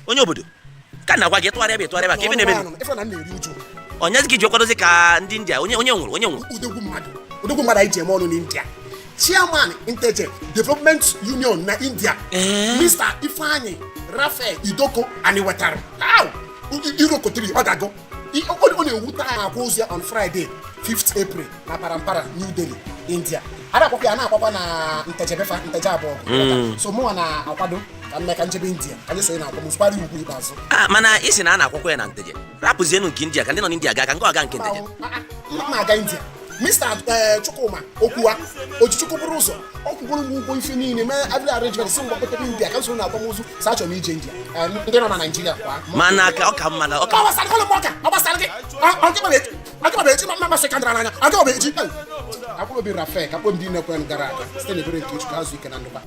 onye obodo ka na-agwa gị tụgharịa ka ebe na-eme onye gị ji kwadozi ka ndị India onye nwụrụ udogwu mmadụ anyị ji eme ọnụ n'India chairman Integrated Development Union na India Mr. Ifeanyi Raphael Idoko anyị wetara irokotiri ọ ga-agụ ọ na-ewute anyị akwa ozi on Friday 5th April na Parampara New Delhi India akwakwa ya na-akwakwa na nteje abụọ so mụnwa na-akwado ka mmeka njebe India ka anyị sonye na akwamospari ugwu ikpeazụ mana isi na a na-akwakwa ya na nteje rapụzienu nke India ka ndị nọ n'India ga nke ọga nke nteje ma aga India Mr. Chukwuma Okwuwa Ojichukwu bụrụ ụzọ ọ kwụgburu m ụgwọ ife niile mee avil arrangement si mgbakọtara India ka nsoro na akwamozu sa achọ m ije India ndị nọ na Nigeria kwa mana ka ọ ka mma ọ gbasara gị echi mma sekandara n'anya agaghị eji akpụrụ obi Rafael ka kpọ ndị nekwe gara aga site n'ebere nke Chukwu azụ ike na ndụba